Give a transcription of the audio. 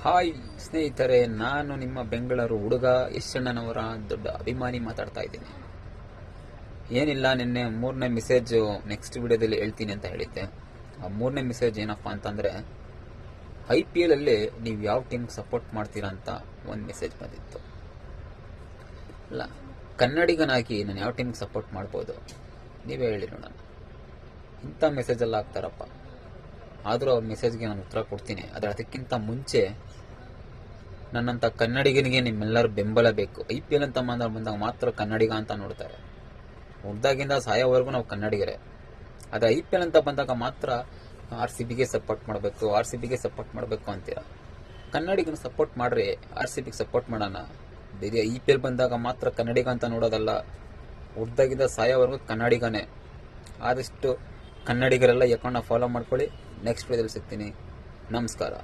Hi ಸ್ನೇಹಿತರೆ, ನಾನು ನಿಮ್ಮ ಬೆಂಗಳೂರು ಹುಡುಗ ಯಶಣ್ಣನವರ ದೊಡ್ಡ ಅಭಿಮಾನಿ ಮಾತಾಡ್ತಾ ಇದ್ದೀನಿ. ಏನಿಲ್ಲ, ನಿನ್ನೆ 3ನೇ ಮೆಸೇಜು ನೆಕ್ಸ್ಟ್ ವಿಡಿಯೋದಲ್ಲಿ ಹೇಳ್ತೀನಿ ಅಂತ ಹೇಳಿದ್ದೆ. ಆ 3ನೇ ಮೆಸೇಜ್ ಏನಪ್ಪ ಅಂತಂದರೆ, IPL ಅಲ್ಲಿ ನೀವು ಯಾವ ಟೀಮ್ ಸಪೋರ್ಟ್ ಮಾಡ್ತೀರಾ ಅಂತ ಒಂದು ಮೆಸೇಜ್ ಬಂದಿತ್ತು. ಅಲ್ಲ, ಕನ್ನಡಿಗನಾಗಿ ನಾನು ಯಾವ ಟೀಮ್ಗೆ ಸಪೋರ್ಟ್ ಮಾಡ್ಬೋದು ನೀವೇ ಹೇಳಿ ನೋಡೋಣ. ಇಂಥ ಮೆಸೇಜೆಲ್ಲ ಹಾಕ್ತಾರಪ್ಪ. ಆದರೂ ಅವ್ರ ಮೆಸೇಜ್ಗೆ ನಾನು ಉತ್ತರ ಕೊಡ್ತೀನಿ. ಆದರೆ ಅದಕ್ಕಿಂತ ಮುಂಚೆ ನನ್ನಂಥ ಕನ್ನಡಿಗನಿಗೆ ನಿಮ್ಮೆಲ್ಲರ ಬೆಂಬಲ ಬೇಕು. IPL ಅಂತ ಬಂದಾಗ ಮಾತ್ರ ಕನ್ನಡಿಗ ಅಂತ ನೋಡ್ತಾರೆ. ಹುಡ್ದಾಗಿಂದ ಸಾಯೋವರೆಗೂ ನಾವು ಕನ್ನಡಿಗರೇ. ಆದರೆ IPL ಅಂತ ಬಂದಾಗ ಮಾತ್ರ RCBಗೆ ಸಪೋರ್ಟ್ ಮಾಡಬೇಕು ಅಂತೀರ. ಕನ್ನಡಿಗನ ಸಪೋರ್ಟ್ ಮಾಡ್ರಿ, RCBಗೆ ಸಪೋರ್ಟ್ ಮಾಡೋಣ. ಬೇರೆ IPL ಬಂದಾಗ ಮಾತ್ರ ಕನ್ನಡಿಗ ಅಂತ ನೋಡೋದಲ್ಲ. ಹುಡ್ದಾಗಿಂದ ಸಾಯೋವರೆಗೂ ಕನ್ನಡಿಗನೇ. ಆದಷ್ಟು ಕನ್ನಡಿಗರೆಲ್ಲ ಅಕೌಂಟ್ನ ಫಾಲೋ ಮಾಡ್ಕೊಳ್ಳಿ. ನೆಕ್ಸ್ಟ್ ವಿಡಿಯೋದಲ್ಲಿ ಸಿಗ್ತೀನಿ. ನಮಸ್ಕಾರ.